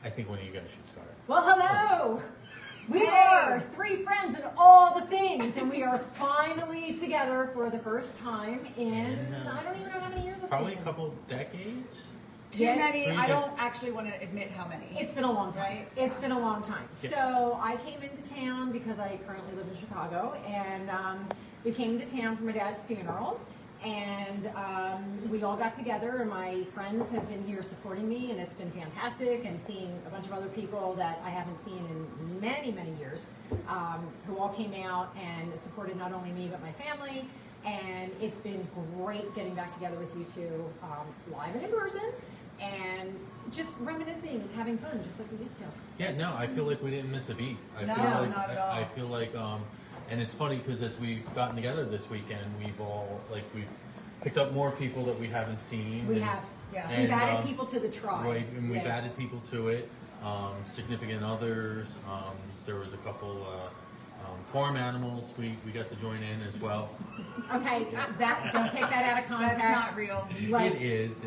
I think one of you guys should start. Well, hello! We are three friends and all the things, and we are finally together for the first time in, I don't even know how many years it's been. Probably a couple decades? Too many. I don't actually want to admit how many. It's been a long time. Right? It's been a long time. Yeah. So I came into town because I currently live in Chicago, and we came into town for my dad's funeral, and we all got together, and my friends have been here supporting me, and it's been fantastic, and seeing a bunch of other people that I haven't seen in many, many years, who all came out and supported not only me, but my family. And it's been great getting back together with you two live and in person, and just reminiscing and having fun, just like we used to. Yeah, no, I feel like we didn't miss a beat. No, not at all. I feel like, and it's funny because as we've gotten together this weekend, we've picked up more people that we haven't seen. We have. Yeah. We've added people to the tribe. Right, and we've Yeah. added people to it, significant others. There was a couple farm animals we got to join in as well. Okay, don't take that out of context. That's not real. Like, It is.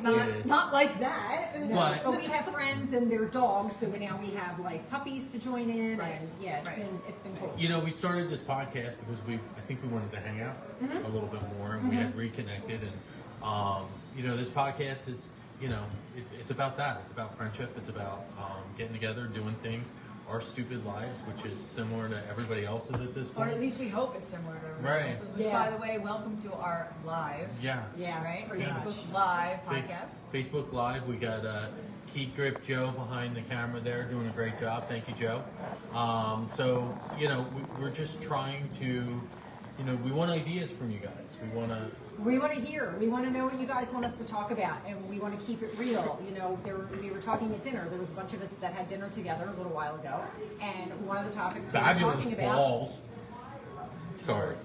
No. Not like that. No, But we have friends and their dogs, so now we have like puppies to join in, Right. and yeah, it's been cool. you know, we started this podcast because I think we wanted to hang out a little bit more, and we had reconnected, and you know, this podcast is, you know, it's about that. It's about friendship. It's about getting together, doing things. Our stupid lives, which is similar to everybody else's at this Or point. at least we hope it's similar to everyone Right. else's. Which, Yeah. by the way, welcome to our live. Yeah. Yeah, Right? pretty Facebook much. Live Fa- podcast. Facebook Live. We got Keith Grip Joe behind the camera there doing a great job. Thank you, Joe. So, you know, we're just trying to, you know, we want ideas from you guys. We want to hear. We want to know what you guys want us to talk about, and we want to keep it real. You know, we were talking at dinner. There was a bunch of us that had dinner together a little while ago, and one of the topics we were fabulous talking about. balls. Sorry.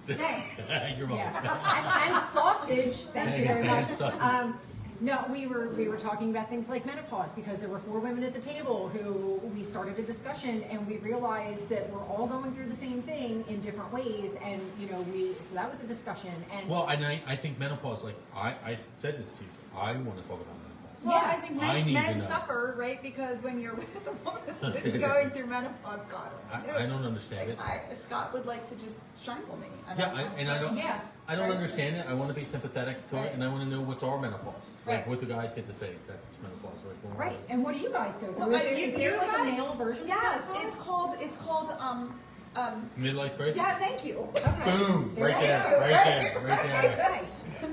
Thanks. You're welcome. Yeah, and sausage. Thank you very much. And sausage. No, we were talking about things like menopause because there were 4 women at the table who we started a discussion, and we realized that we're all going through the same thing in different ways, and you know, so that was a discussion. And Well, and I think menopause, like I said this to you, I want to talk about menopause. Well, Yeah. I think I need to men know. suffer, right? Because when you're with a woman that's going through menopause, God. I don't understand it. Scott would like to just strangle me. Yeah, Yeah. I don't understand it. I want to be sympathetic to it, and I want to know what's our menopause. Like, Right. what the guys get to say that's menopause. Like, when we're- right. And what do you guys go through? Well, Is there like a male version? Yes, of it's menopause? called Midlife crisis? yeah, thank you. Okay. Boom! There Right you there, go. right there. Okay.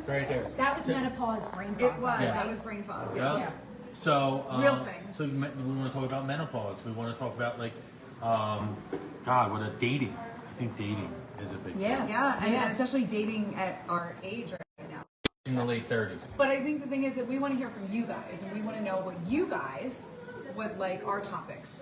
Right there. That was menopause brain fog. It was. Yeah. That was brain fog. Yeah. Yeah. So, Real thing. So we want to talk about menopause. We want to talk about like, God, what a dating. I think dating is a big Yeah. thing. Yeah, and Yeah. especially dating at our age right now. In the late 30s. But I think the thing is that we want to hear from you guys, and we want to know what you guys would like our topics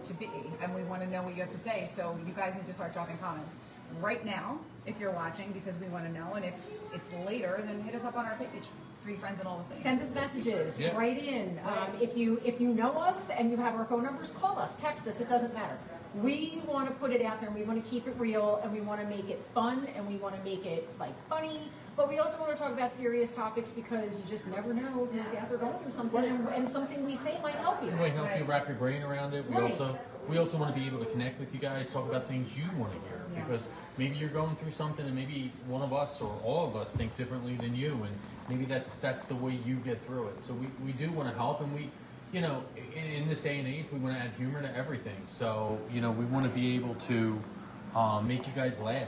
to be, and we want to know what you have to say. So you guys need to start dropping comments right now if you're watching, because we want to know. And if it's later, then hit us up on our page. 3 friends and all the things. Send us messages. Yeah. Write in. Right. If you know us and you have our phone numbers, call us, text us. It doesn't matter. We want to put it out there, and we want to keep it real, and we want to make it fun, and we want to make it like funny. But we also want to talk about serious topics because you just never know who's out there going through something, and something we say might help you. It might help you wrap your brain around it. Right. We also want to be able to connect with you guys, talk about things you want to hear. Yeah. Because maybe you're going through something, and maybe one of us or all of us think differently than you, and maybe that's the way you get through it. So we do want to help, and we, you know, in this day and age, we want to add humor to everything. So, you know, we want to be able to make you guys laugh,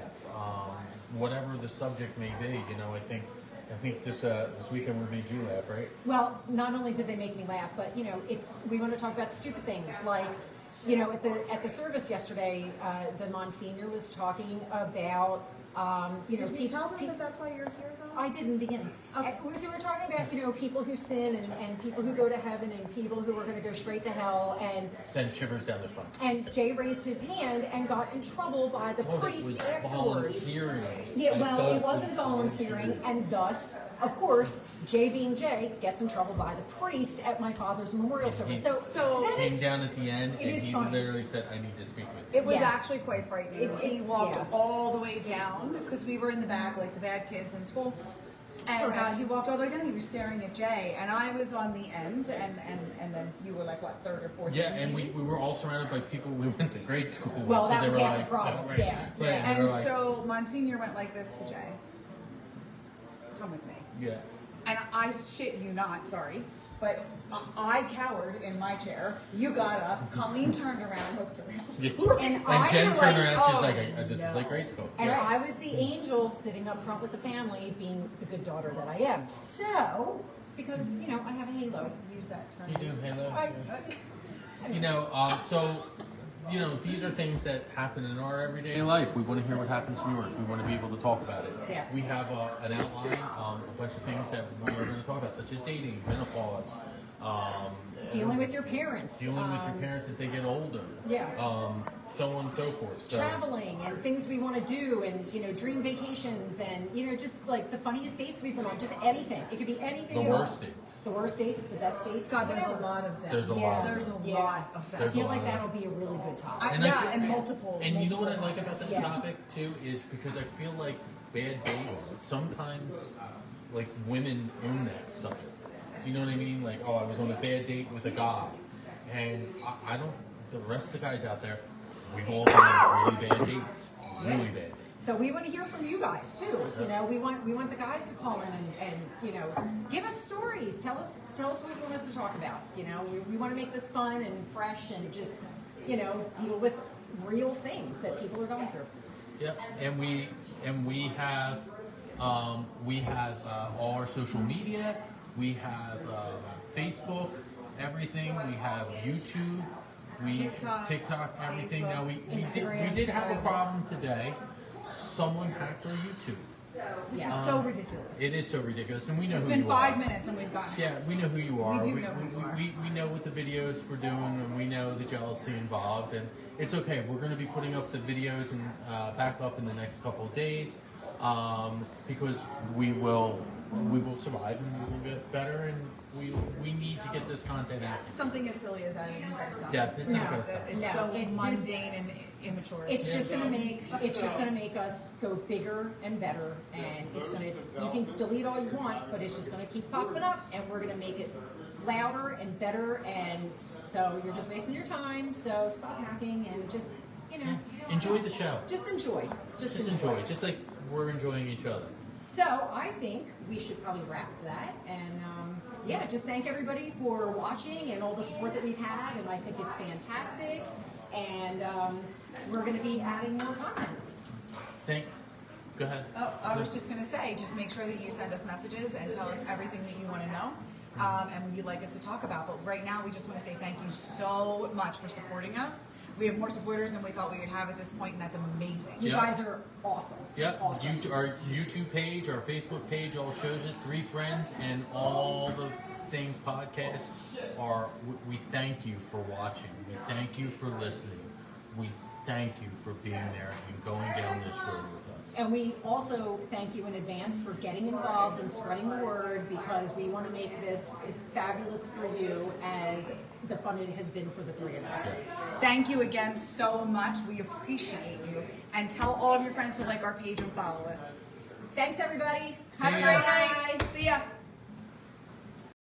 whatever the subject may be. You know, I think this weekend we made you laugh, right? Well, not only did they make me laugh, but you know, we want to talk about stupid things like, you know, at the service yesterday, the Monsignor was talking about, you know, Did you tell them that that's why you're here, though? I did in the beginning. Okay. So we're talking about, you know, people who sin and people who go to heaven and people who are going to go straight to hell. Send shivers down their spine. And Jay raised his hand and got in trouble by the priest It was afterwards. volunteering. Yeah, I well, thought it wasn't volunteering, and thus, of course, Jay being Jay gets in trouble by the priest at my father's memorial service. So that Came is, down at the end, it and is he funny. literally said, "I need to speak with you." It was Yeah. actually quite frightening. He walked yeah. all the way down because we were in the back like the bad kids in school. And Correct. he walked all the way down. He was staring at Jay, and I was on the end, and then you were like, what, third or fourth? Yeah, and we were all surrounded by people we went to grade school with. Well, so that they was were half the like, problem. right, Yeah, right, yeah. and they And were like, so Monsignor went like this to Jay. Come with me. yeah. And I shit you not, sorry, but I cowered in my chair. You got up. Colleen turned around, looked around. Yeah. And And Jen was turned like, around, she's oh, like, this is no. like grade school. And Yeah. I was the angel sitting up front with the family, being the good daughter that I am. So, because, you know, I have a halo. Use that term. You do, Halo. I- You know, so, you know, these are things that happen in our everyday life. We want to hear what happens in yours. We want to be able to talk about it. Yeah. We have an outline, a bunch of things that we're going to talk about, such as dating, menopause, Dealing with your parents. dealing with your parents as they get older. Yeah. So on and so forth. So, Traveling and things we want to do, and you know, dream vacations, and you know, just like the funniest dates we've been on, just anything. It could be anything. The at all. worst dates. The worst dates, the best dates. God, there's whatever. a lot of them. There's a Yeah. lot. There's a Yeah. lot of them. I There's feel a like lot. that'll be a really good topic. And I yeah, feel- and multiple. And you know what I multiple like about this Yeah. topic too is because I feel like bad dates sometimes, like women own that subject. Do you know what I mean? Like, oh, I was on a bad date with a guy, and I don't. The rest of the guys out there, we've all been on really bad dates, really bad dates. So we want to hear from you guys too. You know, we want the guys to call in and you know, give us stories. Tell us what you want us to talk about. You know, we want to make this fun and fresh and just, you know, deal with real things that people are going through. Yep, and we have all our social media. We have Facebook, everything. We have YouTube. TikTok, everything. Facebook, Now we Instagram, did have a Instagram. problem today. Someone hacked our YouTube. This is so ridiculous. It is so ridiculous, and we know It's who been you 5 are. minutes and we've gotten Yeah, we know who you are. We do know who you are. We know what the videos we're doing, and we know the jealousy involved, and it's okay. We're going to be putting up the videos and back up in the next couple of days because we will survive and we will get better, and we need to get this content out. something as silly as that isn't going to stop. Yes, it's No, not going to stop. It's No, so it's just- mundane and immature. It's just gonna make us go bigger and better, and it's gonna, you can delete all you want, but it's just gonna keep popping up, and we're gonna make it louder and better, and so you're just wasting your time, so stop hacking and just, you know, Enjoy the show. just enjoy. Just enjoy. Just like we're enjoying each other. So I think we should probably wrap that, and yeah, just thank everybody for watching and all the support that we've had, and I think it's fantastic, and we're gonna be adding more content. Go ahead. Oh, I was just going to say, just make sure that you send us messages and tell us everything that you want to know and what you'd like us to talk about. But right now, we just want to say thank you so much for supporting us. We have more supporters than we thought we would have at this point, and that's amazing. You Yeah. guys are awesome. Yep, Awesome. our YouTube page, our Facebook page all shows it. 3 friends and all the things podcast are. We thank you for watching. We thank you for listening. We thank you for being there and going down this road with us. And we also thank you in advance for getting involved and spreading the word, because we want to make this as fabulous for you as the fun it has been for the 3 of us. Thank you again so much. We appreciate you. And tell all of your friends to like our page and follow us. Thanks, everybody. See Have a ya. great Bye. night. See ya.